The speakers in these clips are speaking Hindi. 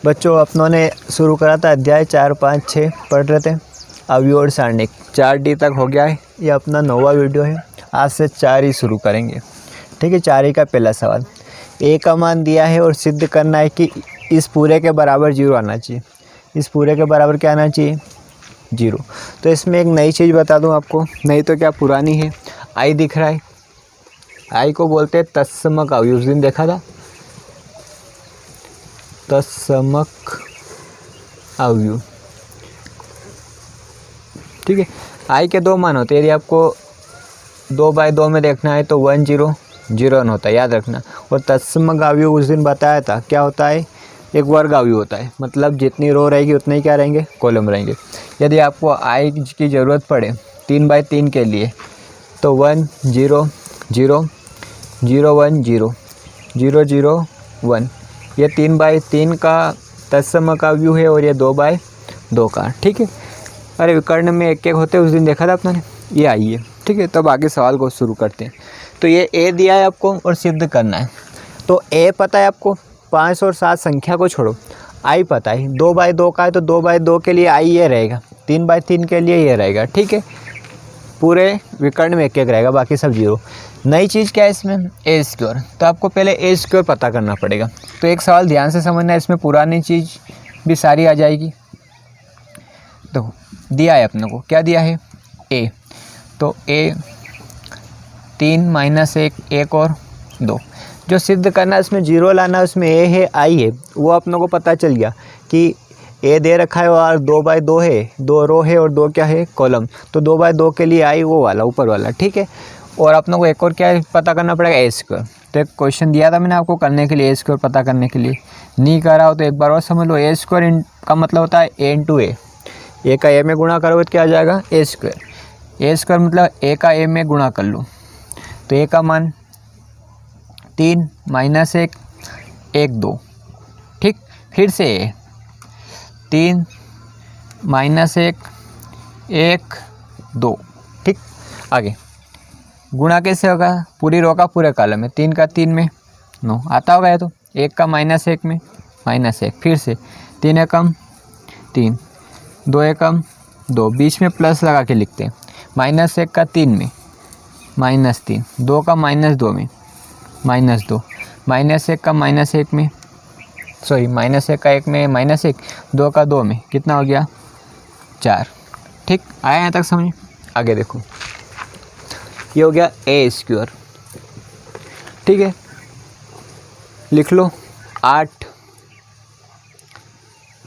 बच्चों अपनों ने शुरू करा था अध्याय 4, 5, 6 पढ़ रहे थे। अवयव और सारणिक 4D तक हो गया है। ये अपना 9वां वीडियो है। आज से 4 ही शुरू करेंगे। ठीक है, 4 ही का पहला सवाल। ए का मान दिया है और सिद्ध करना है कि इस पूरे के बराबर 0 आना चाहिए। इस पूरे के बराबर क्या आना चाहिए? 0। तो इसमें एक नई चीज़ बता दूं आपको, नहीं तो क्या पुरानी है। आई दिख रहा है, आई को बोलते हैं तत्समक अवयव। उस दिन देखा था तत्समक अवयव। ठीक है, आई के 2 मान होते हैं। यदि आपको 2/2 में देखना है तो 1 0 0 1 होता है, याद रखना। और तत्समक अवयव उस दिन बताया था क्या होता है, एक वर्ग अवयव होता है। मतलब जितनी रो रहेगी उतने ही क्या रहेंगे, कॉलम रहेंगे। यदि आपको आई की ज़रूरत पड़े 3/3 के लिए तो 1 0 0 0 1 0 0 0 1, ये 3/3 का तत्समक अवयव है और ये 2/2 का। ठीक है, अरे विकर्ण में एक एक होते उस दिन देखा था आपने, ये आई है। ठीक है, तब आगे सवाल को शुरू करते हैं। तो ये ए दिया है आपको और सिद्ध करना है। तो ए पता है आपको, 5 और 7 संख्या को छोड़ो, आई पता है 2/2 का है। तो 2/2 के लिए आई ये रहेगा, 3/3 के लिए ये रहेगा। ठीक है, पूरे विकर्ण में एक एक रहेगा, बाकी सब 0। नई चीज़ क्या है इसमें, ए स्क्वायर। तो आपको पहले ए स्क्वायर पता करना पड़ेगा। तो एक सवाल ध्यान से समझना है, इसमें पुरानी चीज़ भी सारी आ जाएगी। तो दिया है अपने को, क्या दिया है, ए। तो ए 3 - 1 1 और 2। जो सिद्ध करना है इसमें 0 लाना है, उसमें ए है आई है, वो अपनों को पता चल गया कि ए दे रखा है और 2/2 है, 2 रो है और 2 क्या है, कॉलम। तो 2/2 के लिए आई वो वाला ऊपर वाला। ठीक है, और अपनों को एक और क्या पता करना पड़ेगा, ए स्क्वायर। तो एक क्वेश्चन दिया था मैंने आपको करने के लिए, ए स्क्वायर पता करने के लिए। नहीं करा हो तो एक बार और समझ लो। ए स्क्वायर का मतलब होता है ए इंटू ए। ए का ए में गुणा करोगे तो क्या आ जाएगा, ए स्क्वायर। ए स्क्वायर मतलब ए का ए में गुणा कर लो। तो ए का मान 3 - 1 1 2। ठीक, फिर से ए 3 - 1 1 2। ठीक, आगे गुणा कैसे होगा, पूरी रो का पूरे कॉलम में, 3 का 3 में 9 आता होगा। तो 1 का -1 में -1, फिर से 3 एकम 3, 2 एकम 2, बीच में प्लस लगा के लिखते हैं। -1 का 3 में -3, 2 का -2 में -2, -1 का -1 में, सॉरी -1 का 1 में -1, 2 का 2 में कितना हो गया, 4। ठीक, आया यहाँ तक समझ। आगे देखो, ये हो गया ए स्क्वायर। ठीक है, लिख लो 8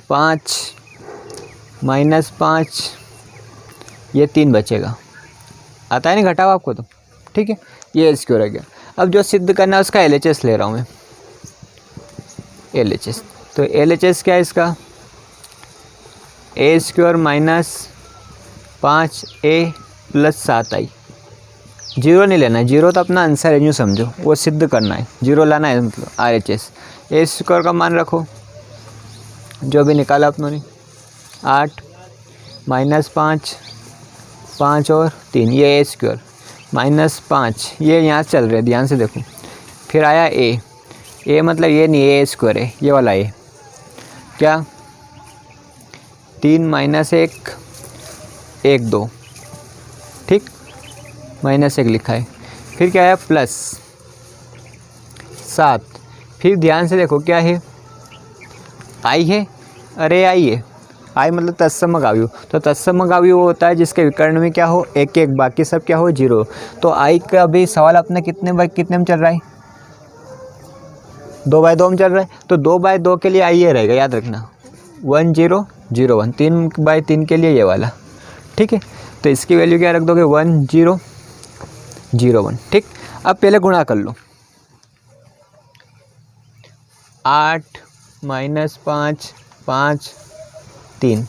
5 -5, ये 3 बचेगा। आता है नहीं, घटाओ आपको तो। ठीक है, ये ए स्क्वायर आ गया। अब जो सिद्ध करना है उसका LHS ले रहा हूँ मैं, LHS। तो LHS क्या है इसका, ए स्क्वायर -5a + 7i। 0 नहीं लेना है, 0 तो अपना आंसर है, यूँ समझो, वो सिद्ध करना है, 0 लाना है मतलब RHS। ए स्क्वायर का मान रखो जो भी निकाला अपनों ने, 8 -5 5 और 3, ये ए स्क्वायर -5, ये यहाँ चल रहे, ध्यान से देखो। फिर आया ए मतलब ये नहीं, ए स्क्वायर है ये वाला ए, क्या 3 - 1 1 2। ठीक, -1 लिखा है। फिर क्या है, +7। फिर ध्यान से देखो क्या है, आई है, अरे आई है, आई मतलब तत्समक अवयव। तो तत्समक अवयव वो होता है जिसके विकर्ण में क्या हो, 1 1, बाकी सब क्या हो, 0। तो आई का अभी सवाल अपने कितने में चल रहा है, 2/2 में चल रहा है। तो 2/2 के लिए आई ये रहेगा, याद रखना, 1 0 0 1। 3/3 के लिए ये वाला। ठीक है, तो इसकी वैल्यू क्या रख दोगे, 1 0 0 1। ठीक, अब पहले गुणा कर लो, 8 -5 5 3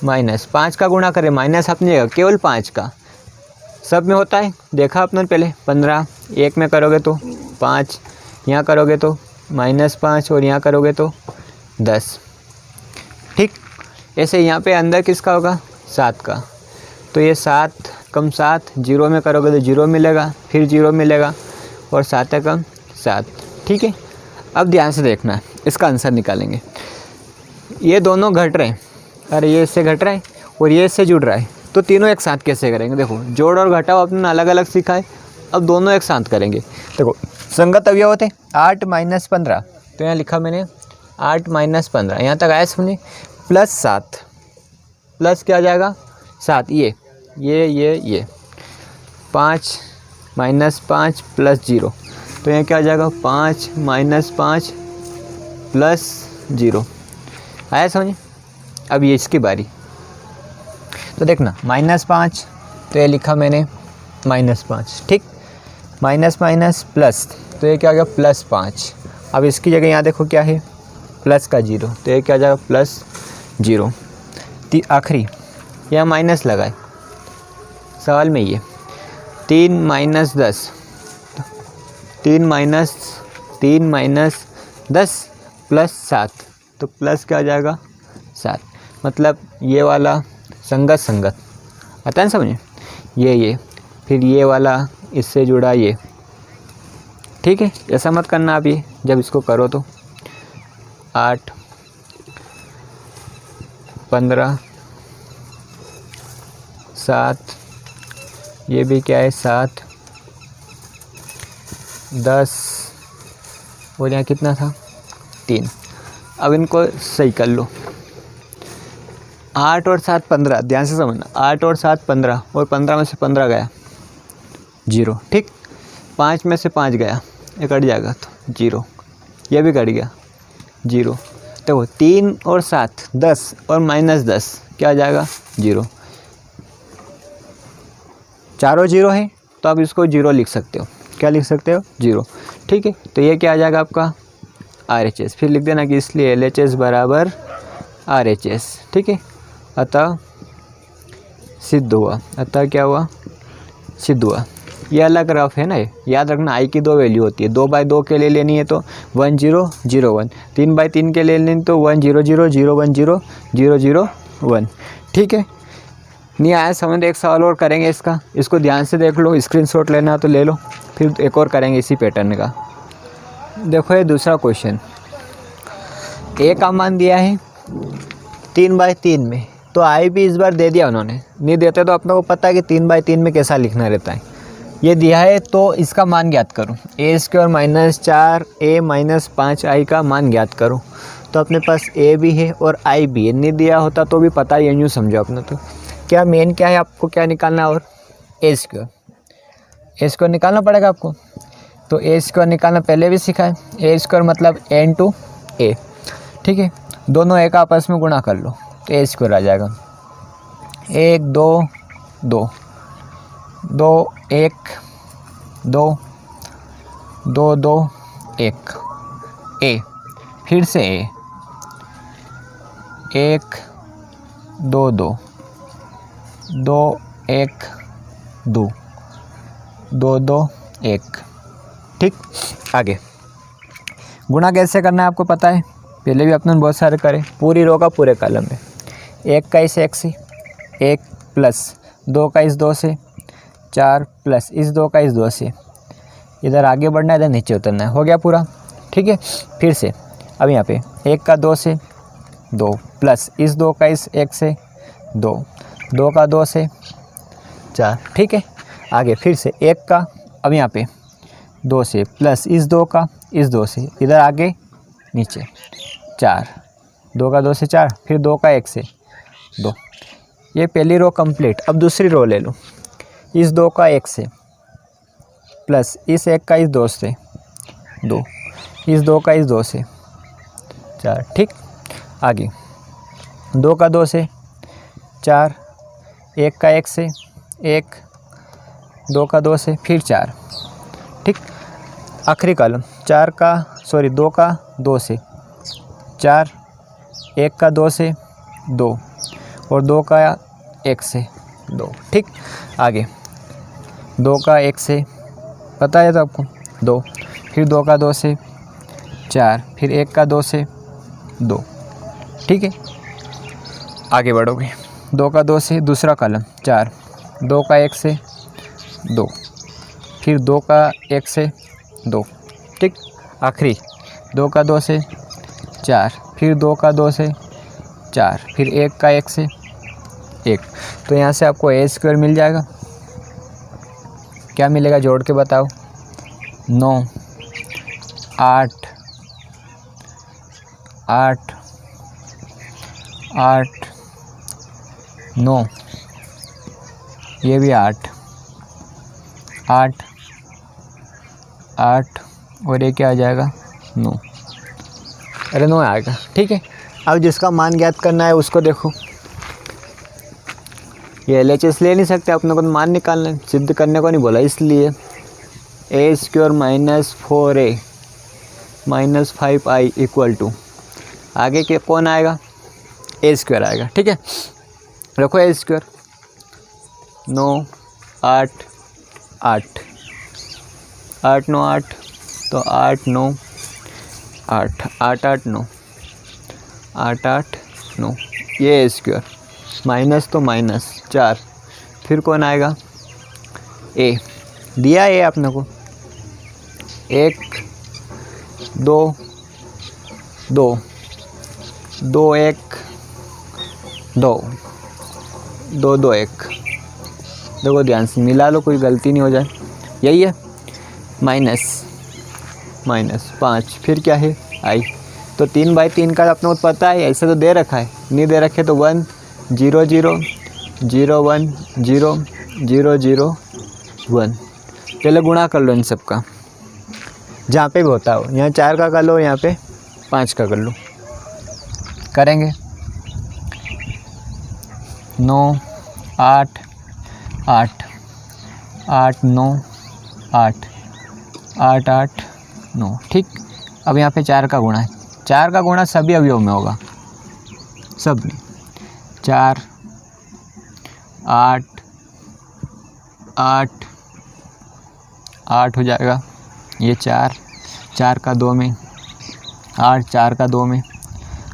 -5 का गुणा करें, माइनस अपनी जगह केवल 5 का, सब में होता है, देखा आपने पहले। 15 1 में करोगे तो 5, यहाँ करोगे तो -5 और यहाँ करोगे तो 10। ठीक, ऐसे यहाँ पे अंदर किसका होगा, 7 का। तो ये 7 कम 7, 0 में करोगे तो 0 मिलेगा, फिर 0 मिलेगा और 7 कम 7। ठीक है, अब ध्यान से देखना है, इसका आंसर निकालेंगे। ये दोनों घट रहे हैं, अरे ये इससे घट रहा है और ये इससे जुड़ रहा है, तो तीनों एक साथ कैसे करेंगे? देखो जोड़ और घटाव अपने अलग अलग सीखा है, अब दोनों एक साथ करेंगे। देखो संगत अवयव होते 8 - 15, तो यहाँ लिखा मैंने 8 - 15, यहाँ तक आया समझे, प्लस 7, प्लस क्या आ जाएगा 7, ये 5 - 5 प्लस 0, तो यहाँ क्या आ जाएगा 5 - 5 प्लस 0, आया समझ। अब ये इसकी बारी, तो देखना -5, तो ये लिखा मैंने -5, ठीक, माइनस माइनस प्लस, तो ये क्या आ गया +5। अब इसकी जगह यहाँ देखो क्या है प्लस का 0, तो ये क्या आ जाएगा +0। आखिरी यहाँ माइनस लगाए सवाल में, ये 3 - 10, 3 - 10 प्लस 7, तो प्लस क्या आ जाएगा 7, मतलब ये वाला संगत आता है ना समझे, ये फिर ये वाला इससे जुड़ा ये, ठीक है। ऐसा मत करना आप, ये जब इसको करो तो 8 15 7, ये भी क्या है 7 10, और यहाँ कितना था 3। अब इनको सही कर लो, 8 और 7 15, ध्यान से समझना, 8 और 7 15, और 15 में से 15 गया 0, ठीक। 5 में से 5 गया, ये कट जाएगा तो 0, ये भी कट गया 0। देखो 3 और 7 10 और -10 क्या आ जाएगा 0, चारों 0 है, तो आप इसको 0 लिख सकते हो, क्या लिख सकते हो 0, ठीक है। तो ये क्या आ जाएगा आपका RHS, फिर लिख देना कि इसलिए LHS बराबर RHS, ठीक है। अतः सिद्ध हुआ, अतः क्या हुआ सिद्ध हुआ। ये अलग रफ है ना, याद रखना I की 2 वैल्यू होती है, 2/2 के लिए लेनी है तो 1 0 0 1, 3/3 के लिए लेनी तो 1 0 0 0 1 0 0 0 1, ठीक है। नहीं आया समझ, एक सवाल और करेंगे इसका, इसको ध्यान से देख लो, स्क्रीनशॉट लेना तो ले लो, फिर एक और करेंगे इसी पैटर्न का। देखो ये दूसरा क्वेश्चन, ए का मान दिया है 3/3 में, तो I भी इस बार दे दिया उन्होंने, नहीं देते तो अपने को पता है कि 3/3 में कैसा लिखना रहता है। ये दिया है तो इसका मान ज्ञात करो, a² -4a - 5i का मान ज्ञात करो, तो अपने पास a भी है और i भी है, नहीं दिया होता तो भी पता है, यूँ समझो अपना। तो क्या मेन क्या है, आपको क्या निकालना है, और a² निकालना पड़ेगा आपको, तो a² निकालना पहले भी सीखा है, a² मतलब n × a, ठीक है। दोनों a का आपस में गुणा कर लो तो a² आ जाएगा, 1 2 2 2 1 2 2 2 1 a, फिर से a 1 2 2 2 1 2 2 2 1, ठीक। आगे गुणा कैसे करना है आपको पता है, पहले भी अपने बहुत सारे करे, पूरी रो का पूरे कॉलम में, 1 का इस 1 से 1 प्लस 2 का इस 2 से 4 प्लस इस 2 का इस 2 से, इधर आगे बढ़ना है इधर नीचे उतरना है, हो गया पूरा, ठीक है। फिर से अब यहाँ पे 1 का 2 से 2 प्लस इस 2 का इस 1 से 2, 2 का 2 से 4, ठीक है। आगे फिर से 1 का अब यहाँ पे 2 से प्लस इस 2 का इस 2 से, इधर आगे नीचे 4, 2 का 2 से 4, फिर 2 का 1 से 2, ये पहली रो कंप्लीट। अब दूसरी रो ले लो, इस 2 का 1 से प्लस इस 1 का इस 2 से 2, इस 2 का इस 2 से 4, ठीक। आगे 2 का 2 से 4, 1 का 1 से 1, 2 का 2 से फिर 4, ठीक। आखिरी कॉलम 2 का 2 से 4, 1 का 2 से 2 और 2 का 1 से 2, ठीक। आगे 2 का 1 से पता है तो आपको 2, फिर 2 का 2 से 4, फिर 1 का 2 से 2, ठीक है। आगे बढ़ोगे 2 का 2 से दूसरा कॉलम 4, 2 का 1 से 2, फिर 2 का 1 से 2, ठीक। आखिरी 2 का 2 से 4, फिर 2 का 2 से 4, फिर 1 का 1 से 1, तो यहाँ से आपको ए स्क्वायर मिल जाएगा। क्या मिलेगा जोड़ के बताओ? 9 8 8 8 9, ये भी 8 8 8 और ये क्या आ जाएगा? 9। अरे 9 आएगा, ठीक है। अब जिसका मान ज्ञात करना है उसको देखो, ये LHS ले नहीं सकते, अपने को मान निकालना है, सिद्ध करने को नहीं बोला, इसलिए a square minus 4a minus 5i equal to, आगे के कौन आएगा? ए स्क्वायर आएगा, ठीक है। रखो ए स्क्वायर, 9 8 8 8 9 8, तो 8 9 8 8 8 9 8 8 9, ये ए स्क्वायर माइनस तो माइनस 4, फिर कौन आएगा? ए दिया है आपने को, 1 2 2 2 1 2 2 2 1, देखो ध्यान से मिला लो, कोई गलती नहीं हो जाए, यही है। माइनस 5, फिर क्या है? आई, तो 3/3 का अपने को पता है, ऐसे तो दे रखा है, नहीं दे रखे तो 1 0 0 0 1 0 0 0 1, पहले गुणा कर लो इन सब का, जहाँ पे भी होता हो, यहाँ 4 का कर लो, यहाँ पे 5 का कर लो, करेंगे 9 8 8 8 9 8 8 8 9, ठीक। अब यहाँ पे 4 का गुणा है, 4 का गुणा सभी अवयव में होगा, सब में, 4 8 8 8 हो जाएगा, ये 4 का 2 में 8, 4 का 2 में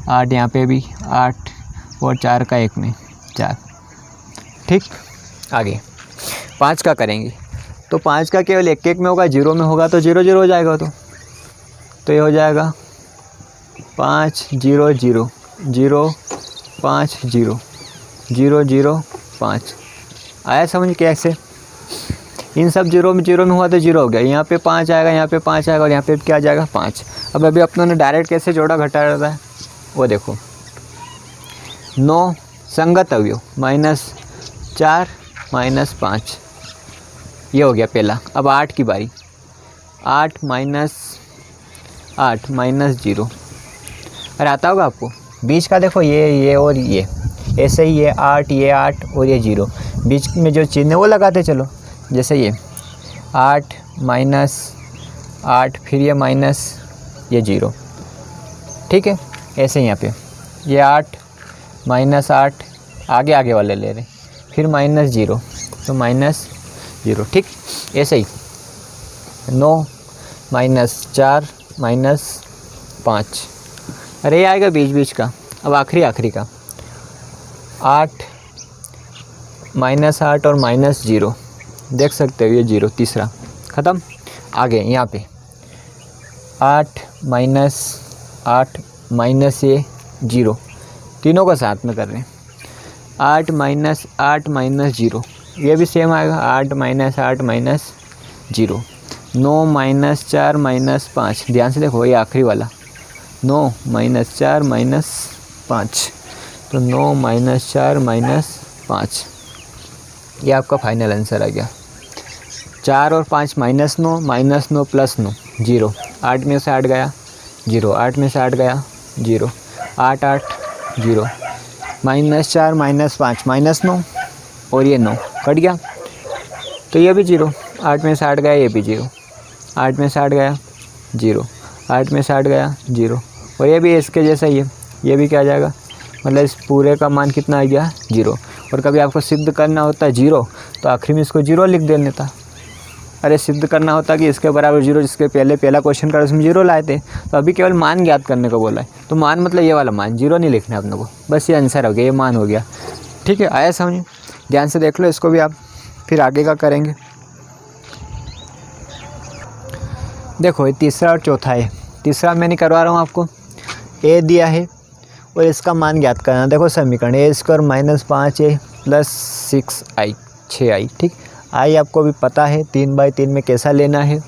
8, यहाँ पे भी 8 और 4 का 1 में 4, ठीक। आगे 5 का करेंगे, तो 5 का केवल 1 1 में होगा, 0 में होगा तो 0 0 हो जाएगा, तो ये हो जाएगा 5 0 0 0 5 0 0 0 5। आया समझ कैसे? इन सब 0 में हुआ तो 0 हो गया, यहाँ पे 5 आएगा, यहाँ पे 5 आएगा और यहाँ पे क्या आ जाएगा? 5। अब अभी अपनों ने डायरेक्ट कैसे जोड़ा घटा रहता है वो देखो, 9 संगत अवयव -4 -5, ये हो गया पहला। अब 8 की बारी, 8 -8 -0, अरे आता होगा आपको, बीच का देखो, ये और ये ऐसे ही, ये 8 और ये 0, बीच में जो चिन्ह है वो लगाते चलो, जैसे ये 8 -8, फिर ये माइनस ये 0, ठीक है। ऐसे ही यहाँ पे ये 8 -8, आगे वाले ले रहे, फिर -0, तो -0, ठीक। ऐसे ही 9 -4 -5, अरे ये आएगा बीच का। अब आखिरी का 8 -8 और -0, देख सकते हो ये 0, तीसरा ख़त्म। आगे यहाँ पे 8 -8 माइनस ये 0, तीनों का साथ में कर रहे हैं, 8 -8 -0, ये भी सेम आएगा, 8 -8 -0, 9 -4 -5, ध्यान से देखो ये आखिरी वाला, 9 -4 -5, तो 9 -4 -5, ये आपका फाइनल आंसर आ गया। 4 और 5 -9 -9 + 9 0, 8 में से 8 गया 0, 8 में से 8 गया 0, 8 8 0, -4 -5 -9 और ये 9 कट गया, तो ये भी 0, 8 में से 8 गया, ये भी 0, 8 में से 8 गया 0, 8 में से 8 गया 0, और ये भी इसके जैसा ही है, ये भी क्या आ जाएगा, मतलब इस पूरे का मान कितना आ गया 0। और कभी आपको सिद्ध करना होता है 0, तो आखिरी में इसको 0 लिख देने था। अरे सिद्ध करना होता कि इसके बराबर 0, जिसके पहला क्वेश्चन का उसमें 0 लाए थे, तो अभी केवल मान ज्ञात करने को बोला है, तो मान मतलब ये वाला मान, 0 नहीं लिखना है अपने को, बस ये आंसर हो गया, ये मान हो गया, ठीक है। आया समझ? ध्यान से देख लो इसको भी आप, फिर आगे का करेंगे। देखो ये तीसरा और चौथा है, तीसरा मैं नहीं करवा रहा हूँ आपको, ए दिया है और इसका मान ज्ञात करना। देखो समीकरण ए square minus 5a plus 6i 6i, ठीक। आई आपको भी पता है, 3/3 में कैसा लेना है,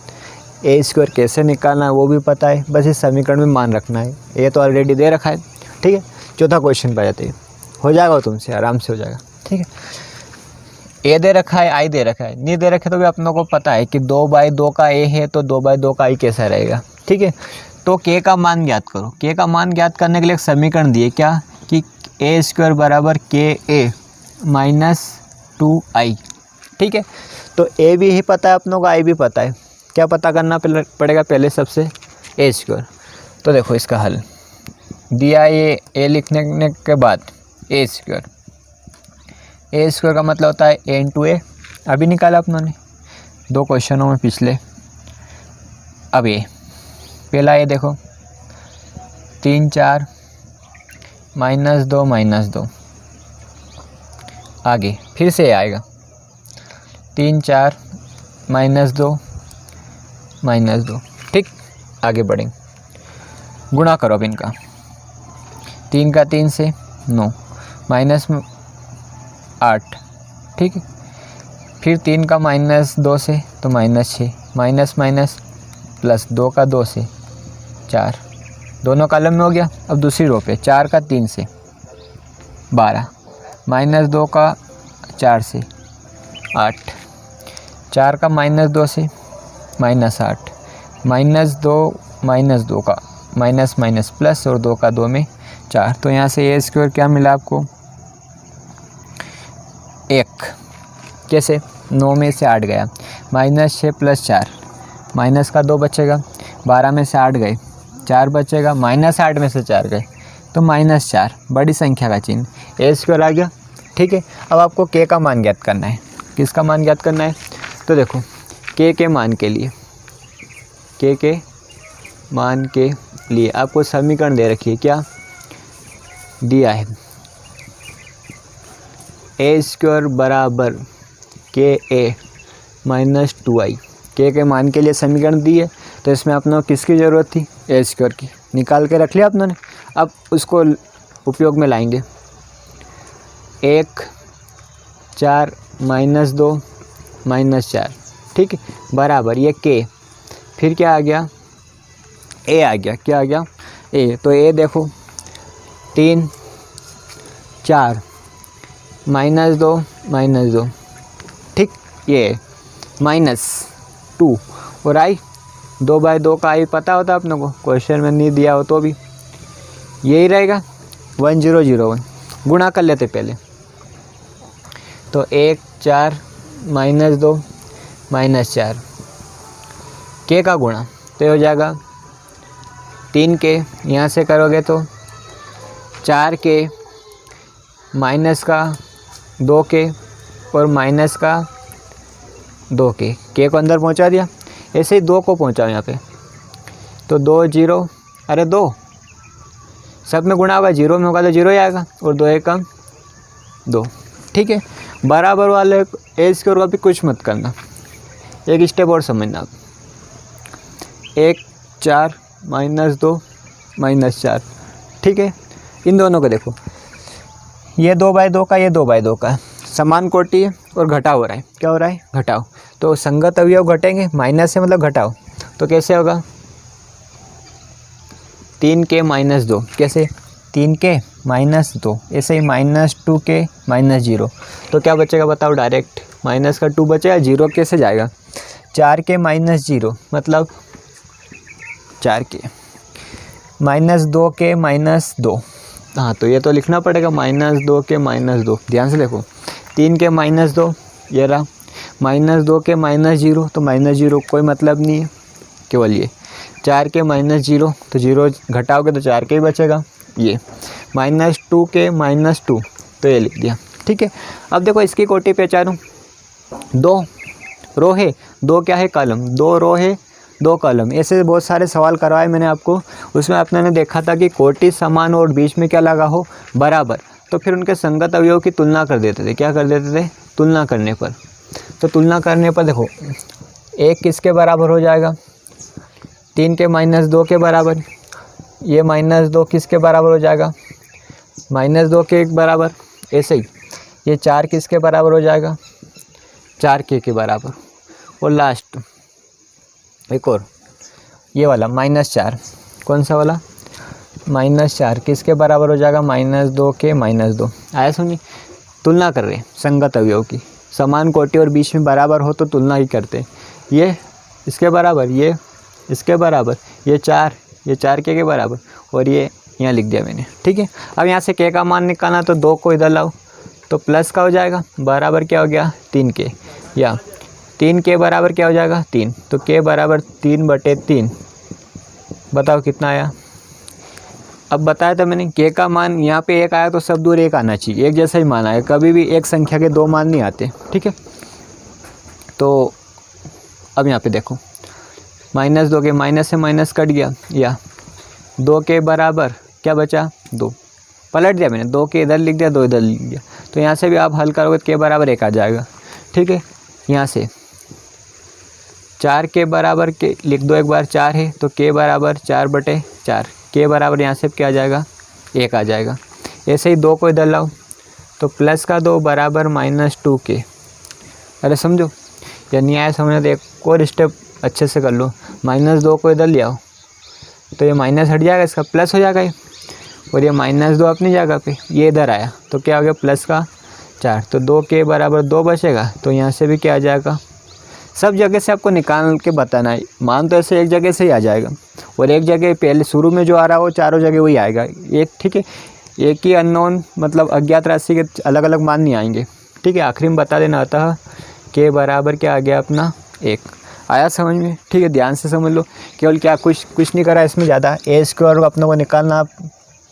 ए स्क्वायर कैसे निकालना है वो भी पता है, बस इस समीकरण में मान रखना है। ये तो ऑलरेडी दे रखा है, ठीक है। चौथा क्वेश्चन पर जाते हैं, हो जाएगा तुमसे, आराम से हो जाएगा, ठीक है। ए दे रखा है, आई दे रखा है, नहीं दे रखे तो भी अपनों को पता है कि 2/2 का ए है तो 2/2 का आई कैसा रहेगा, ठीक है। तो के का मान ज्ञात करो। के का मान ज्ञात करने के लिए एक समीकरण दिए, क्या कि ए स्क्वायर बराबर के ए माइनस 2i, ठीक है। तो ए भी ही पता है अपनों को, आई भी पता है। क्या पता करना पड़ेगा पहले सबसे, ए स्क्वायर। तो देखो इसका हल दिया, ये ए लिखने के बाद ए स्क्वायर, ए स्क्वायर का मतलब होता है ए इंटू ए, अभी निकाला अपनों ने 2 क्वेश्चनों में पिछले। अब ये पहला ये देखो 3 4 -2 आगे फिर से आएगा 3 4 -2 ठीक। आगे बढ़ेंगे, गुणा करो अब इनका, 3 का 3 से 9 -8, ठीक है। फिर 3 का -2 से तो -6, माइनस प्लस 2 का 2 से 4, दोनों कॉलम में हो गया। अब दूसरी रो पे 4 का 3 से 12, -2 का 4 से 8, 4 का -2 से -8, -2 का माइनस प्लस और 2 का 2 में 4। तो यहाँ से ए स्क्वायर क्या मिला आपको, 1। कैसे, 9 में से 8 गया, -6 + 4, माइनस का 2 बचेगा, 12 में से 8 गए, 4 बचेगा, -8 में से 4 गए तो -4, बड़ी संख्या का चिन्ह, ए स्क्वायर आ गया, ठीक है। अब आपको के का मान ज्ञात करना है। किसका मान ज्ञात करना है, तो देखो के मान के लिए, के मान के लिए आपको समीकरण दे रखी है, क्या दिया है, ए स्क्वायर बराबर के ए माइनस 2i। के मान के लिए समीकरण दी है, तो इसमें अपनों किसकी ज़रूरत थी, ए स्क्वायर की, निकाल के रख लिया अपनों ने। अब उसको उपयोग में लाएंगे, 1 4 -2 -4, ठीक है, बराबर ये के, फिर क्या आ गया, ए आ गया, क्या आ गया, ए। तो ए देखो 3 4 -2 ठीक, ये -2 और आई 2/2 का आई पता होता अपने को, क्वेश्चन में नहीं दिया हो तो भी यही रहेगा 1001। गुणा कर लेते पहले, तो 1 4 -2 -4 के का गुणा तो हो जाएगा 3 के, यहाँ से करोगे तो 4 के माइनस का 2 के और माइनस का 2 के को अंदर पहुंचा दिया। ऐसे ही 2 को पहुंचाओ यहाँ पे, तो 2 0, अरे 2 सब में गुणा होगा, 0 में होगा तो 0 ही आएगा, और 2 1 2, ठीक है। बराबर वाले ए स्क्वायर का भी कुछ मत करना, एक स्टेप और समझना आप, 1 4 -2 -4, ठीक है। इन दोनों को देखो, ये 2/2 का, ये 2/2 का, समान कोटि है और घटाव हो रहा है, क्या हो रहा है, घटाव। तो संगत अवयव घटेंगे, माइनस से मतलब घटाव, तो कैसे होगा 3 के -2, कैसे 3 के -2, ऐसे ही -2 के -0, तो क्या बचेगा बताओ, डायरेक्ट माइनस का 2 बचेगा, 0 कैसे जाएगा, 4 के -0 मतलब 4 के -2 के -2, हाँ तो ये तो लिखना पड़ेगा -2 के -2, ध्यान से देखो, 3 के -2 ये रहा, -2 के -0 तो -0 कोई मतलब नहीं है, केवल ये 4 के -0 तो 0 घटाओगे तो 4 के ही बचेगा, ये -2 के -2 तो ये लिख दिया, ठीक है। अब देखो इसकी कोटि पहचानो, 2 रो है, 2 क्या है कॉलम, 2 रो है 2 कॉलम, ऐसे बहुत सारे सवाल करवाए मैंने आपको, उसमें आपने देखा था कि कोटि समान और बीच में क्या लगा हो, बराबर, तो फिर उनके संगत अवयव की तुलना कर देते थे, क्या कर देते थे, तुलना करने पर। तो तुलना करने पर देखो 1 किसके बराबर हो जाएगा, 3 के -2 के बराबर, ये -2 किसके बराबर हो जाएगा, -2 के बराबर। ऐसे ही ये 4 किसके बराबर हो जाएगा, 4 के बराबर। और लास्ट एक और ये वाला -4, कौन सा वाला, -4 किसके बराबर हो जाएगा, -2 के -2। आया समझी, तुलना कर रहे हैं संगत अवयव की। समान कोटि और बीच में बराबर हो तो तुलना ही करते। ये इसके बराबर, ये इसके बराबर, ये 4 के बराबर, और ये यहाँ लिख दिया मैंने। ठीक है, अब यहाँ से के का मान निकालना, तो 2 को इधर लाओ तो प्लस का हो जाएगा, बराबर क्या हो गया 3 के, या 3 के बराबर क्या हो जाएगा 3, तो के बराबर 3/3। बताओ कितना आया। अब बताया था मैंने के का मान यहाँ पे 1 आया तो सब दूर 1 आना चाहिए, एक जैसा ही मान आया, कभी भी एक संख्या के 2 मान नहीं आते। ठीक है, तो अब यहाँ पे देखो -2 के माइनस से माइनस कट गया, या 2 के बराबर क्या बचा 2, पलट दिया मैंने, 2 के इधर लिख दिया, 2 इधर लिख दिया। तो यहाँ से भी आप हल करोगे तो के बराबर 1 आ जाएगा। ठीक है, यहाँ से 4 के बराबर के लिख दो एक बार, 4 है तो के बराबर 4/4, के बराबर यहाँ से क्या आ जाएगा 1 आ जाएगा। ऐसे ही 2 को इधर लाओ तो प्लस का 2 बराबर -2 के। अरे समझो, या नहीं आया समझना तो एक और स्टेप अच्छे से कर लो, -2 को इधर ले आओ तो ये माइनस हट जाएगा, इसका प्लस हो जाएगा ये, और ये -2 अपनी जगह पे, ये इधर आया तो क्या हो गया प्लस का 4, तो 2 के बराबर 2 बचेगा। तो यहाँ से भी क्या आ जाएगा, सब जगह से आपको निकाल के बताना है, मान तो ऐसे एक जगह से ही आ जाएगा, और एक जगह पहले शुरू में जो आ रहा हो चारों जगह वही आएगा एक। ठीक है, एक ही अननोन मतलब अज्ञात राशि के अलग अलग मान नहीं आएंगे। ठीक है, आखिरी में बता देना, अतः के बराबर क्या आ गया अपना 1। आया समझ में। ठीक है, ध्यान से समझ लो, केवल क्या कुछ नहीं करा इसमें ज़्यादा, ए स्क्वायर अपने को निकालना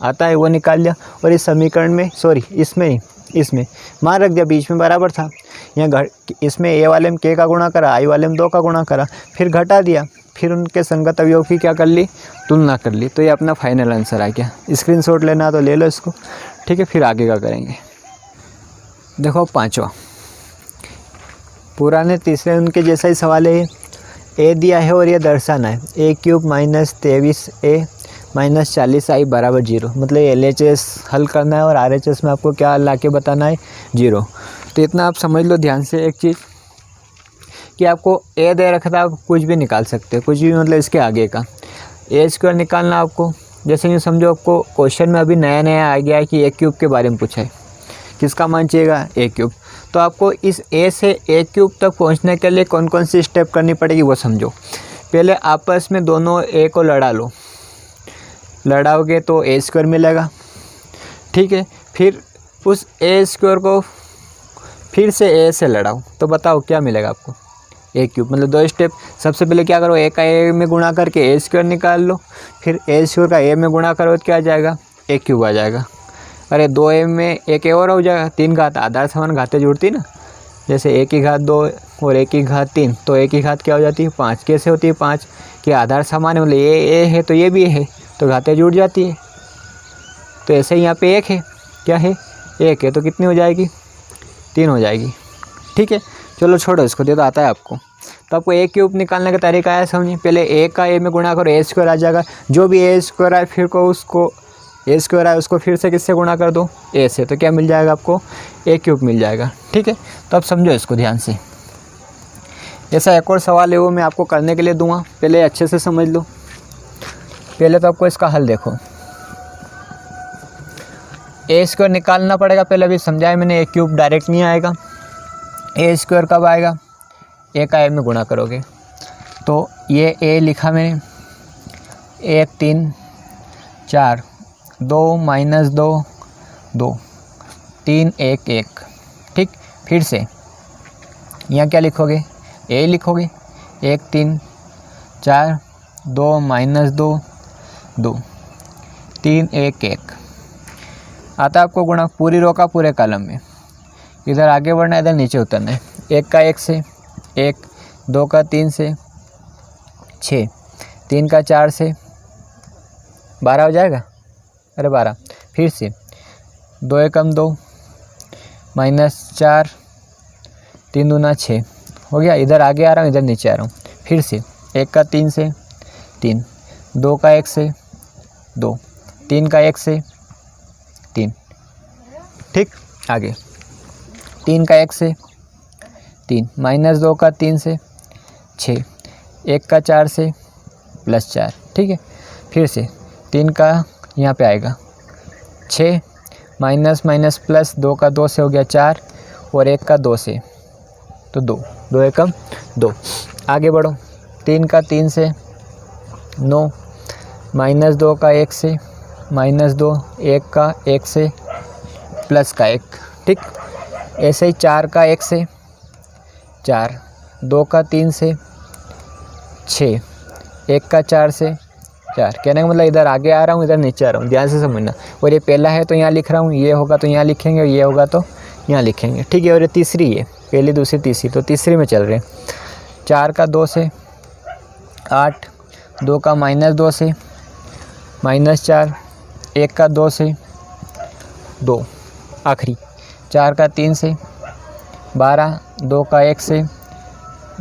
आता है वो निकाल लिया, और इस समीकरण में इसमें मान रख दिया, बीच में बराबर था, यहाँ इसमें ए वाले में के का गुणा करा, आई वाले में 2 का गुणा करा, फिर घटा दिया, फिर उनके संगत अवयव की क्या कर ली, तुलना कर ली। तो ये अपना फाइनल आंसर आ गया। स्क्रीनशॉट लेना तो ले लो इसको। ठीक है, फिर आगे का करेंगे। देखो 5वां, पुराने तीसरे उनके जैसा ही सवाल है। ए दिया है और ये दर्शाना है, a³ -23a -40i बराबर 0। मतलब LHS हल करना है और RHS में आपको क्या ला के बताना है 0। तो इतना आप समझ लो ध्यान से एक चीज़, कि आपको ए दे रखा था, आप कुछ भी निकाल सकते हो, कुछ भी मतलब इसके आगे का a² निकालना आपको। जैसे यूँ समझो आपको क्वेश्चन में अभी नया आ गया है कि a³ के बारे में पूछा है, किसका मान चाहिएगा a³। तो आपको इस a से a³ तक पहुंचने के लिए कौन कौन सी स्टेप करनी पड़ेगी वो समझो। पहले आपस में दोनों a को लड़ा लो, लड़ाओगे तो a² मिलेगा। ठीक है, फिर उस a² को फिर से a से लड़ाओ तो बताओ क्या मिलेगा आपको a³। मतलब 2 स्टेप। सबसे पहले क्या करो, a का a में गुणा करके a² निकाल लो, फिर a² का a में गुणा करो तो क्या आ जाएगा a³ आ जाएगा। अरे 2a में एक और हो जाएगा, 3 घात आधार समान घातें जुड़ती ना, जैसे a की घात 2 और a की घात 3, तो a की घात क्या हो जाती है 5। कैसे होती है 5 कि आधार समान है, मतलब ये a है तो ये भी है, तो घातें जुड़ जाती है। तो ऐसे ही यहाँ पे 1 है, क्या है 1 है, तो कितनी हो जाएगी 3 हो जाएगी। ठीक है, चलो छोड़ो इसको, दे तो आता है आपको। तो आपको a³ निकालने का तरीका है, समझिए। पहले a का a में गुणा करो, a² आ जाएगा। जो भी a² आए फिर को उसको a² आए उसको फिर से किससे गुणा कर दो a से, तो क्या मिल जाएगा आपको a³ मिल जाएगा। ठीक है, तो अब समझो इसको ध्यान से। ऐसा एक और सवाल है वो मैं आपको करने के लिए दूंगा, पहले अच्छे से समझ लो। पहले तो आपको इसका हल देखो, a² निकालना पड़ेगा। पहले अभी समझाया मैंने, a³ डायरेक्ट नहीं आएगा। a² कब आएगा, a का a में गुणा करोगे। तो ये a लिखा मैंने, 1 3 4 2 -2 2 3 1 1। ठीक, फिर से यहाँ क्या लिखोगे a लिखोगे, 1 3 4 2 -2 2 3 1 1। आता आपको गुणा पूरी रो का पूरे कॉलम में, इधर आगे बढ़ना है इधर नीचे उतरना है। 1 का 1 से 1, 2 का 3 से 6, 3 का 4 से 12 हो जाएगा। अरे 12, फिर से 2 एकम 2 -4 3 दूना 6 हो गया। इधर आगे आ रहा हूँ, इधर नीचे आ रहा हूँ। फिर से 1 का 3 से 3, 2 का 1 से 2, 3 का 1 से 3, ठीक, आगे 3 का 1 से 3, -2 का 3 से 6, 1 का 4 से +4। ठीक है, फिर से 3 का यहाँ पे आएगा 6, माइनस प्लस 2 का 2 से हो गया 4 और 1 का 2 से तो 2, 2 एकम 2। आगे बढ़ो, 3 का 3 से 9, -2 का 1 से -2, 1 का 1 से प्लस का 1। ठीक, ऐसे ही 4 का 1 से 4, 2 का 3 से 6, 1 का 4 से 4। कहने का मतलब इधर आगे आ रहा हूँ, इधर नीचे आ रहा हूँ, ध्यान से समझना। और ये पहला है तो यहाँ लिख रहा हूँ, ये होगा तो यहाँ लिखेंगे, और ये होगा तो यहाँ लिखेंगे। ठीक है, और ये तीसरी है, पहली दूसरी तीसरी, तो तीसरी में चल रहे हैं। 4 का 2 से 8, 2 का -2 से -4, 1 का 2 से 2, आखिरी 4 का 3 से 12, 2 का 1 से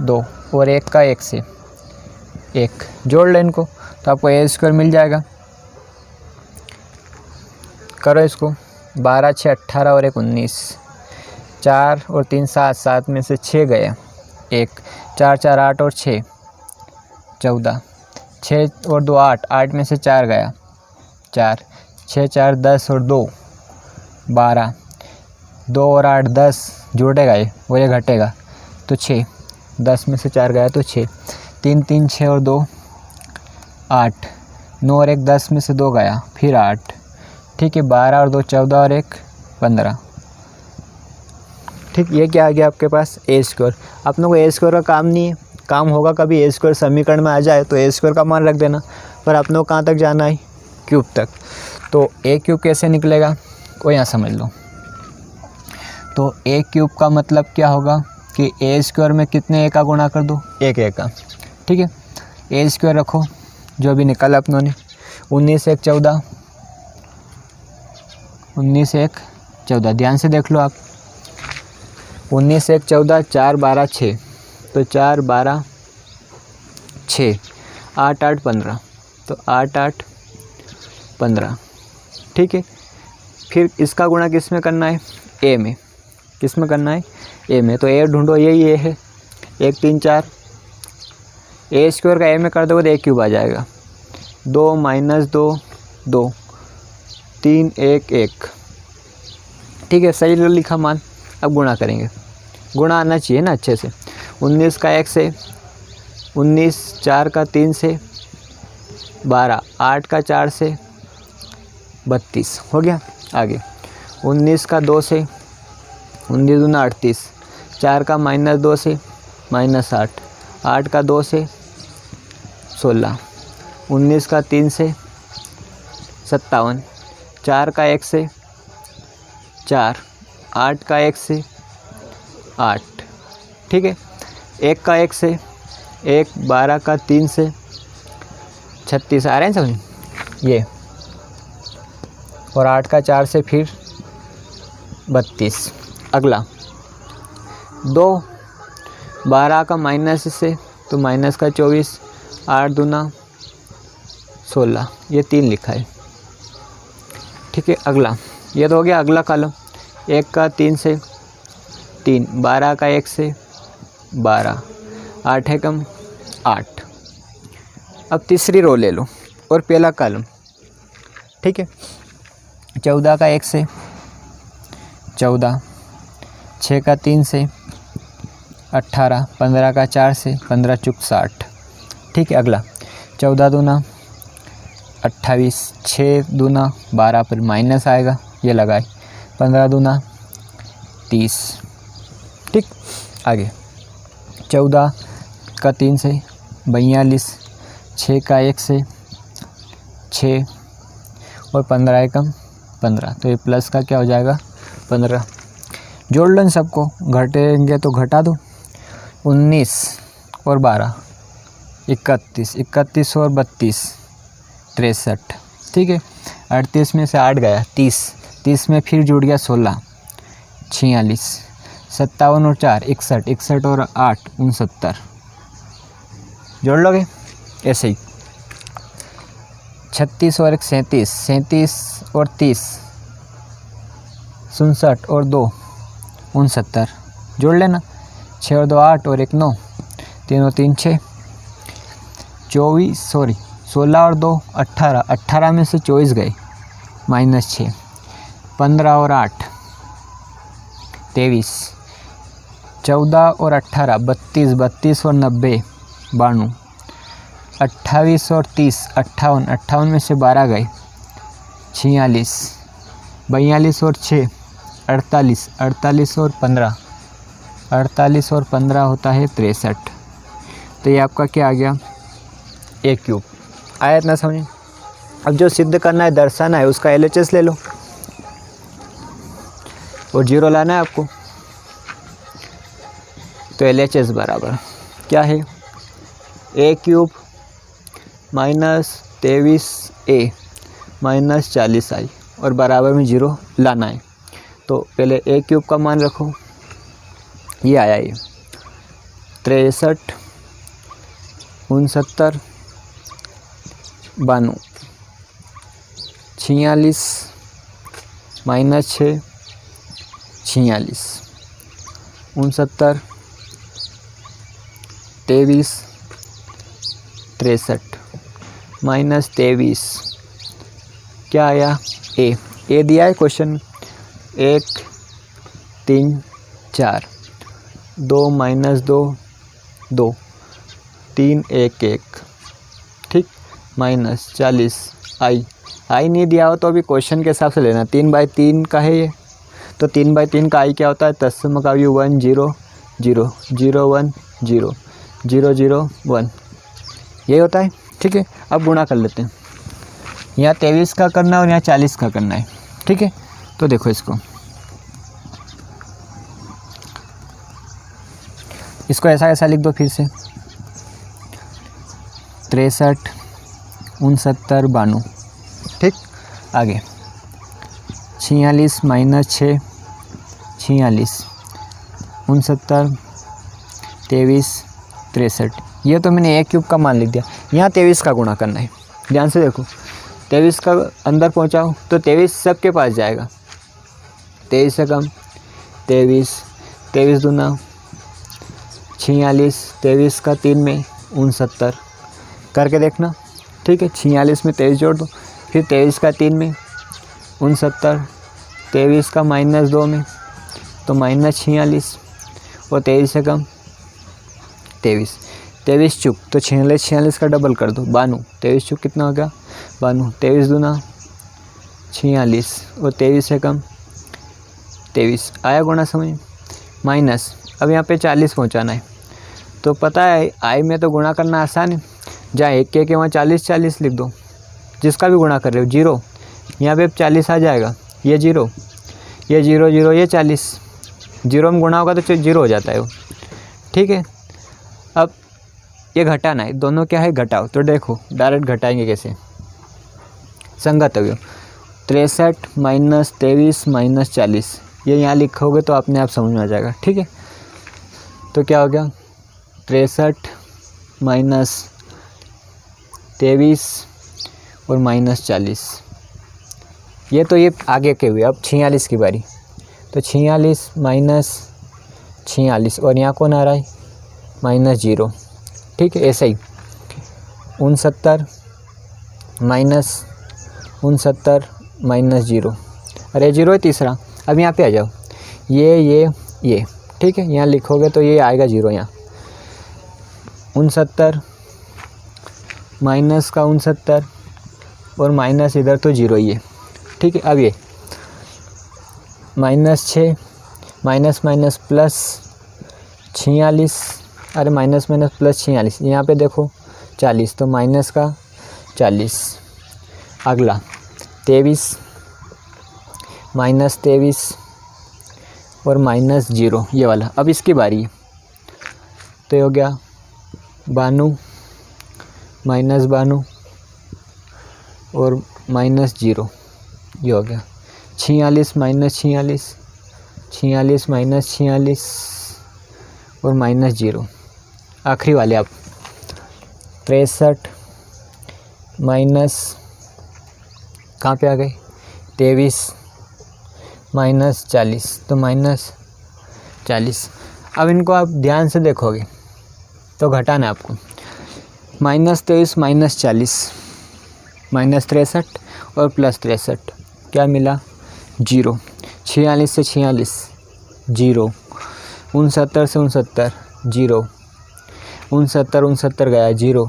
2 और 1 का 1 से 1। जोड़ लें इनको तो आपको a² मिल जाएगा। करो इसको, 12 6 18 और 1 19, 4 और 3 7, 7 में से 6 गया 1, 4 4 8 और 6 14, 6 और 2 8, 8 में से 4 गया 4, 6 4 10 और 2 12, 2 और 8 10, जोड़ेगा ये और ये घटेगा तो 6, 10 में से 4 गया तो 6, 3 3 6 और 2 8, 9 और 1 10 में से 2 गया फिर 8। ठीक है, 12 और 2 14 और 1 15। ठीक, ये क्या आ गया आपके पास a²। अपनों को a² का काम नहीं है, काम होगा कभी a² समीकरण में आ जाए तो a² का मान रख देना, पर अपनों को कहाँ तक जाना है, क्यूब तक। तो a³ कैसे निकलेगा वो यहाँ समझ लो। तो a³ का मतलब क्या होगा कि a² में कितने a का गुणा कर दो, 1 a का। ठीक है, a² रखो जो भी निकाला अपनों ने, 19 1 14, 19 1 14, ध्यान से देख लो आप। 19 1 14, 4 12 6, तो 4 12 6, 8 8 15, तो 8 8 15। ठीक है, फिर इसका गुणा किस में करना है, a में। किस में करना है, a में। तो a ढूंढो, यही a है, 1 3 4, a² का a में कर दोगे तो a³ आ जाएगा। 2 -2 2, 3 1 1। ठीक है, सही लिखा मान। अब गुणा करेंगे, गुणा आना चाहिए ना अच्छे से। 19 का 1 से 19, 4 का 3 से 12, 8 का 4 से 32 हो गया। आगे 19 का 2 से 19 दूना 38, 4 का -2 से -8, 8 का 2 से 16, 19 का 3 से 57, 4 का 1 से 4, 8 का 1 से 8। ठीक है, 1 का 1 से 1, 12 का 3 से 36 आ रहे हैं समझ ये, और 8 का 4 से फिर 32। अगला 2, 12 का माइनस से तो माइनस का 24, 8 दूना 16, ये 3 लिखा है। ठीक है, अगला ये तो हो गया अगला कॉलम। 1 का 3 से 3, 12 का 1 से 12, 8 है कम 8। अब तीसरी रो ले लो और पहला कॉलम। ठीक है, 14 का 1 से 14, 6 का 3 से 18, 15 का 4 से 15 चुक 60। ठीक है, अगला 14 दूना 28, 6 दूना 12 पर माइनस आएगा, ये लगाए, 15 दूना 30। ठीक, आगे 14 का 3 से 42, 6 का 1 से 6 और 15 एकम 15, तो ये प्लस का क्या हो जाएगा 15। जोड़ लो इन सबको, घटेंगे तो घटा दो। 19 और 12 31, 31 और 32 63। ठीक है, 38 में से 8 गया 30, 30 में फिर जुड़ गया 16 46, 57 और 4 61, 61 और 8 69। जोड़ लोगे ऐसे ही। 36 और 1 37, 37 और 30 67 और 2 69, जोड़ लेना। 6 और 2 8 और 1 9, 3 और 3 6, 16 और 2 18, 18 में से 24 गए, -6, 15 और 8 23, 14 और 18 32, 32 और 90 92, 28 और 30 58, 58 में से 12 गए, 46, 42 और 6 48, 48 और 15, 48 और 15 होता है 63। तो ये आपका क्या आ गया, ए क्यूब। आया इतना समझ। अब जो सिद्ध करना है, दर्शाना है, उसका LHS ले लो और 0 लाना है आपको। तो LHS बराबर क्या है, ए क्यूब -23a -40i और बराबर में 0 लाना है। तो पहले ए क्यूब का मान रखो, ये आया ये 63 69 92 46 -6 46 69 23 63 -23 क्या आया, ए दिया है क्वेश्चन। 1 3 4 2 -2 2 3 1 1, ठीक, -40 आई नहीं दिया हो तो अभी क्वेश्चन के हिसाब से लेना। 3/3 का है ये, तो 3/3 का आई क्या होता है, तत्सम का भी 1 0 0 0 1 0 0 0 1, यही होता है। ठीक है, अब गुणा कर लेते हैं। यहाँ 23 का करना है और यहाँ 40 का करना है। ठीक है, तो देखो इसको ऐसा लिख दो फिर से, 63 69 92, ठीक। आगे 46 -6 46 69 23 63, ये तो मैंने ए क्यूब का मान लिख दिया। यहाँ 23 का गुणा करना है, ध्यान से देखो। 23 का अंदर पहुँचाओ तो 23 सबके पास जाएगा, 23 से कम 23 23 दूना 46, 23 का 3 में 69 करके देखना। ठीक है, 46 में 23 जोड़ दो, फिर 23 का 3 में 69, 23 का -2 में तो -46 और 23 से कम 23 चुप, तो 46 का डबल कर दो 92, 23 चुप कितना हो गया 92, 23 दूना 46 और 23 से कम 23, आया गुणा समझ। माइनस, अब यहाँ पे 40 पहुँचाना है, तो पता है आई में तो गुणा करना आसान है, जहाँ एक के वहाँ 40 40 लिख दो, जिसका भी गुणा कर रहे हो 0, यहाँ पे 40 आ जाएगा, ये 0 ये 0 0 ये 40, 0 में गुणा होगा तो 0 हो जाता है वो। ठीक है, अब ये घटाना है, दोनों क्या है घटाओ, तो देखो डायरेक्ट घटाएंगे कैसे, संगत अवयव 63 -23 -40, ये यहाँ लिखोगे तो अपने आप समझ में आ जाएगा। ठीक है, तो क्या हो गया 63 -23 और -40, ये तो ये आगे के हुए। अब 46 की बारी, तो 46 -46 और यहाँ कौन आ रहा है -0। ठीक है, ऐसे ही 69 -69 -0, अरे 0 है तीसरा। अब यहाँ पे आ जाओ, ये ठीक है, यहाँ लिखोगे तो ये आएगा 0 यहाँ। 69 माइनस का 69 और माइनस इधर तो 0 ही है। ठीक है, अब ये -6 माइनस माइनस प्लस 46, अरे माइनस माइनस प्लस 46, यहाँ पे देखो 40, तो माइनस का 40। अगला 23 -23 और -0, ये वाला। अब इसकी बारी है, तो ये हो गया 92 -92 और -0, ये हो गया 46 -46 46 -46 और -0। आखिरी वाले आप 63 माइनस कहाँ पे आ गए 23 -40, तो -40। अब इनको आप ध्यान से देखोगे तो घटाना है आपको। -23 -40 -63 और +63 क्या मिला 0। 46 से 46 0। 69 से 69 0। 69 गया 0।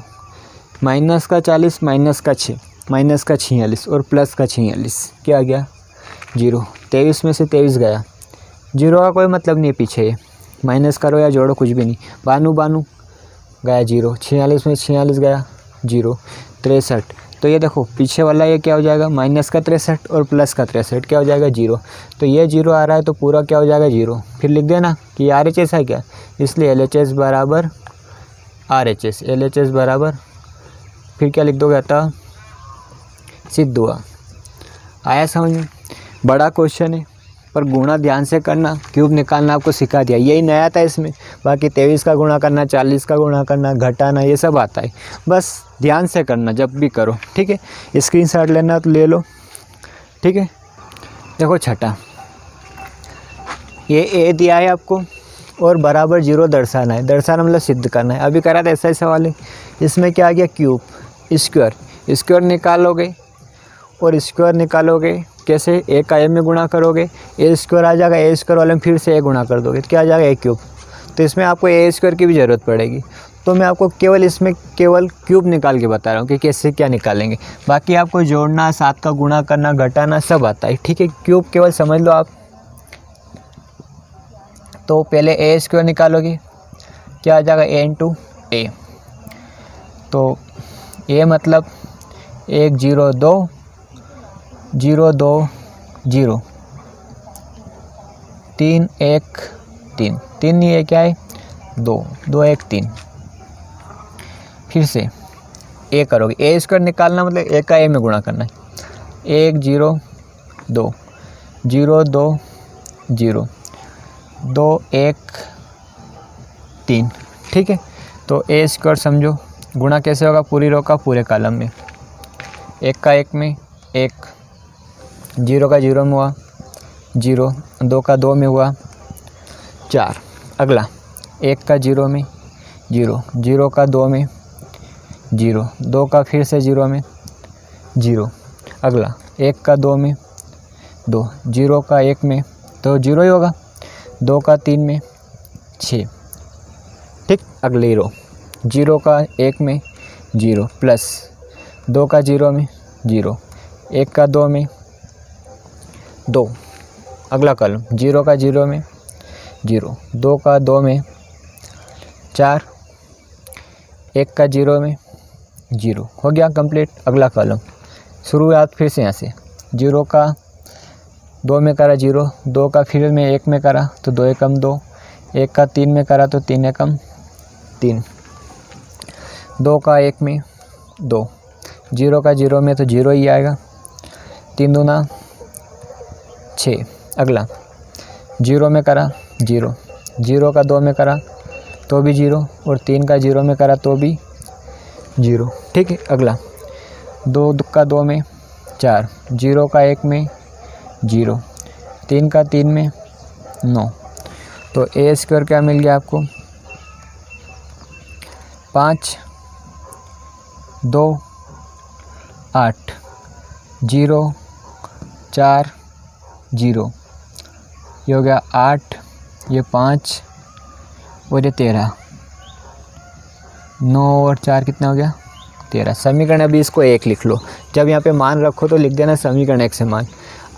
माइनस का 40 माइनस का 6 माइनस का 46 और प्लस का 46 क्या आ गया 0। 23 में से 23 गया, 0 का कोई मतलब नहीं है पीछे, माइनस करो या जोड़ो कुछ भी नहीं। 92 गया 0। 46 में 46 गया 0। 63, तो ये देखो पीछे वाला ये क्या हो जाएगा माइनस का 63 और प्लस का 63 क्या हो जाएगा 0। तो ये 0 आ रहा है तो पूरा क्या हो जाएगा 0। फिर लिख देना कि RHS है क्या, इसलिए LHS बराबर RHS, LHS बराबर फिर क्या लिख दोगे आता सिद्ध हुआ। आया समझ में? बड़ा क्वेश्चन है पर गुणा ध्यान से करना, क्यूब निकालना आपको सिखा दिया, यही नया था इसमें। बाकी 23 का गुणा करना, 40 का गुणा करना, घटाना, ये सब आता है, बस ध्यान से करना जब भी करो, ठीक है। स्क्रीनशॉट लेना तो ले लो, ठीक है। देखो छठा, ये A दिया है आपको और बराबर 0 दर्शाना है, दर्शाना मतलब सिद्ध करना है। अभी करा था ऐसा ही सवाल है, इसमें क्या आ गया क्यूब, स्क्वायर निकालोगे और स्क्वायर निकालोगे कैसे, A का A में गुणा करोगे, A² आ जाएगा, A² वाले में फिर से A गुणा कर दोगे तो क्या आ जाएगा A³। तो इसमें आपको A² की भी ज़रूरत पड़ेगी, तो मैं आपको इसमें केवल क्यूब निकाल के बता रहा हूँ कि कैसे क्या निकालेंगे। बाकी आपको जोड़ना, साथ का गुणा करना, घटाना सब आता है, ठीक है। क्यूब केवल समझ लो आप। तो पहले A² निकालोगे क्या आ जाएगा A × A। तो A मतलब 1 0 2 0 2 0 3 1 3 3 नहीं है क्या है 2 2 1 3। फिर से A करोगे, A² निकालना मतलब A का A में गुणा करना है। 1 0 2 0 2 0 2 1 3, ठीक है। तो A² समझो गुणा कैसे होगा, पूरी रो का पूरे कॉलम में, 1 का 1 में 1, 0 का 0 में हुआ 0, 2 का 2 में हुआ 4। अगला 1 का 0 में 0, 0 का 2 में 0, 2 का फिर से 0 में 0। अगला 1 का 2 में 2, 0 का 1 में तो 0 ही होगा, 2 का 3 में 6, ठीक। अगली रो 0 का 1 में 0 प्लस 2 का 0 में 0, 1 का 2 में 2। अगला कॉलम 0 का 0 में 0, 2 का 2 में 4, 1 का 0 में 0, हो गया कंप्लीट। अगला कॉलम शुरुआत फिर से यहाँ से, 0 का 2 में करा 0, 2 का फिर में 1 में करा तो 2 एकम 2, 1 का 3 में करा तो 3 एकम 3, 2 का 1 में 2, 0 का 0 में तो 0 ही आएगा, 3 दूना 6। अगला 0 में करा 0, 0 का 2 में करा तो भी 0 और 3 का 0 में करा तो भी 0, ठीक है। अगला 2 का 2 में 4, 0 का 1 में 0, 3 का 3 में 9। तो A² क्या मिल गया आपको 5 2 8 0 4 0, ये हो गया 8, ये 5 और ये 13, 9 और 4 कितना हो गया 13। समीकरण अभी इसको 1 लिख लो, जब यहाँ पे मान रखो तो लिख देना समीकरण 1 से मान।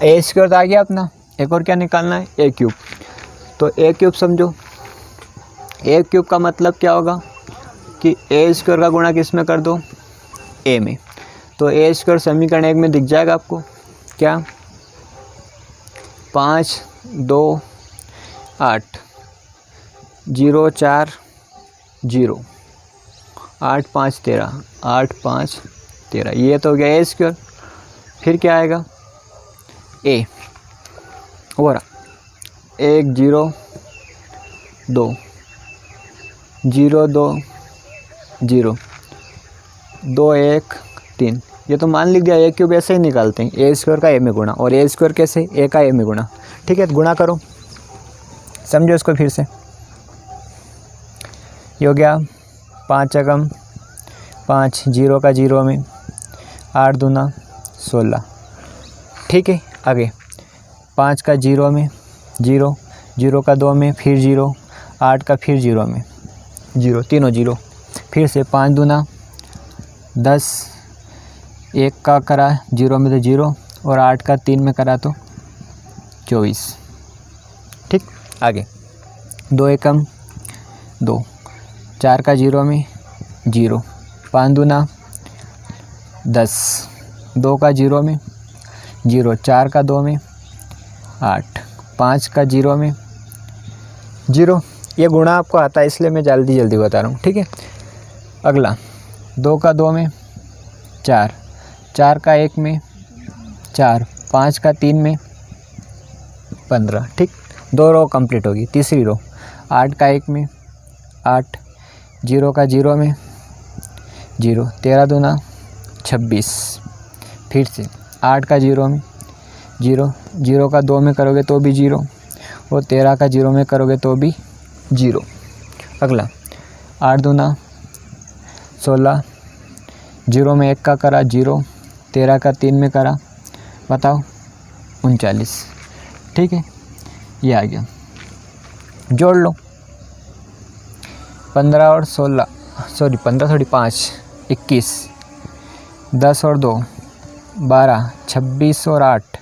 A² आ गया अपना, एक और क्या निकालना है A³। तो A³ समझो, A³ का मतलब क्या होगा कि A² का गुणा किस में कर दो A में, तो A² समीकरण 1 में दिख जाएगा आपको क्या 5 2 8 0 4 0 8 5 13, 8 5 13, ये तो हो गया A²। फिर क्या आएगा A और 1 0 2 0 2 0 2 1 3, ये तो मान लिख दिया, ए क्यूब ऐसे ही निकालते हैं, ए स्क्वायर का ए में गुणा, और ए स्क्वायर कैसे, ए का ए में गुणा। ठीक है, गुणा करो, समझो इसको फिर से। ये हो गया 5 एकम 5, 0 का 0 में, 8 दूना 16। ठीक है, आगे 5 का 0 में 0, 0 का 2 में फिर 0, 8 का फिर 0 में 0, तीनों 0। फिर से 5 दूना 10, 1 का करा 0 में तो 0, और 8 का 3 में करा तो 24। ठीक, आगे 2 एकम 2, 4 का 0 में 0, 5 दूना 10, 2 का 0 में 0, 4 का 2 में 8, 5 का 0 में 0। ये गुणा आपको आता है इसलिए मैं जल्दी बता रहा हूँ। ठीक है, अगला 2 का 2 में 4, 4 का 1 में 4, 5 का 3 में 15। ठीक, 2 रो कंप्लीट होगी। तीसरी रो 8 का 1 में 8, 0 का 0 में 0, 13 दूना 26। फिर से 8 का 0 में 0, 0 का 2 में करोगे तो भी 0, और 13 का 0 में करोगे तो भी 0। अगला 8 दूना 16, 0 में 1 का करा 0, 13 का 3 में करा, बताओ 39। ठीक है, ये आ गया। जोड़ लो 15 और 16, सॉरी 15 थोड़ी 5, 21, 10 और 2 12, 26 और 8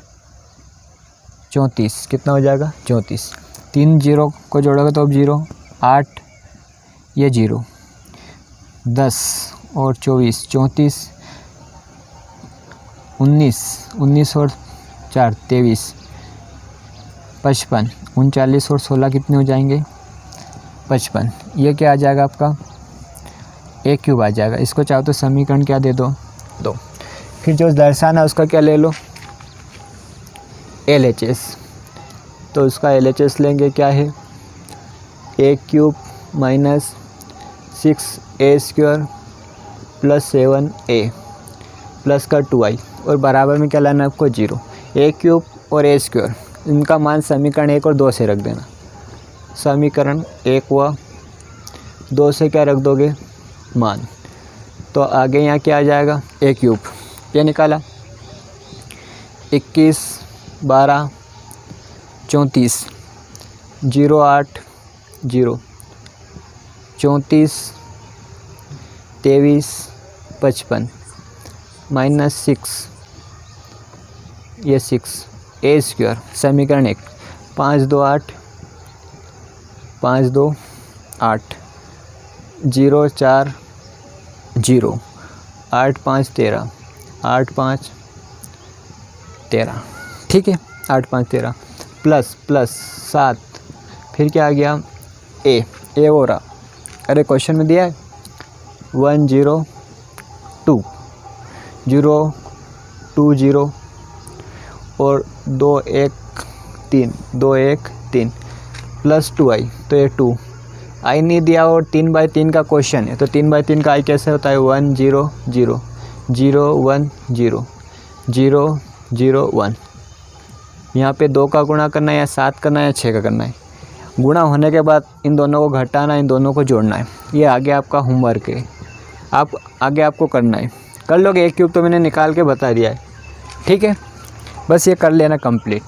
34। कितना हो जाएगा, 34। 3 0 को जोड़ोगे तो अब 0, 8 ये 0, 10 और 24 34, 19 और 4 23, 55, 39 और 16 कितने हो जाएंगे, 55। ये क्या आ जाएगा आपका, ए क्यूब आ जाएगा। इसको चाहो तो समीकरण क्या दे दो, फिर जो दर्शाना है उसका क्या ले लो, LHS। तो उसका LHS लेंगे, क्या है, a cube minus 6a square plus 7a plus का 2i, और बराबर में क्या लाना है आपको, 0। ए क्यूब और ए स्क्वायर, इनका मान समीकरण 1 और 2 से रख देना। समीकरण 1 हुआ, 2 से क्या रख दोगे, मान। तो आगे यहाँ क्या आ जाएगा, ए क्यूब, ये निकाला 21 12 34, 0 8 0, 34 23 55 माइनस 6, ये 6 ए स्क्वायर। समीकरण 1, 5 2 8, 5 2 8, 0 4 0, 8 5 13, 8 5 13। ठीक है, 8 5 13 प्लस 7, फिर क्या आ गया, ए हो रहा, अरे क्वेश्चन में दिया है 1 0 2 0 2 0 और 2 1 3 प्लस 2i, तो ये 2 आई नहीं दिया, और 3/3 का क्वेश्चन है, तो 3/3 का आई कैसे होता है, 1 0 0 0 1 0 0 0 1। यहाँ पे 2 का गुणा करना है, या 7 करना है, या 6 का करना है। गुणा होने के बाद इन दोनों को घटाना है, इन दोनों को जोड़ना है। ये आगे आपका होमवर्क है, आगे आपको करना है। कर लोगे, ए क्यूब तो मैंने निकाल के बता दिया है। ठीक है, बस ये कर लेना कंप्लीट।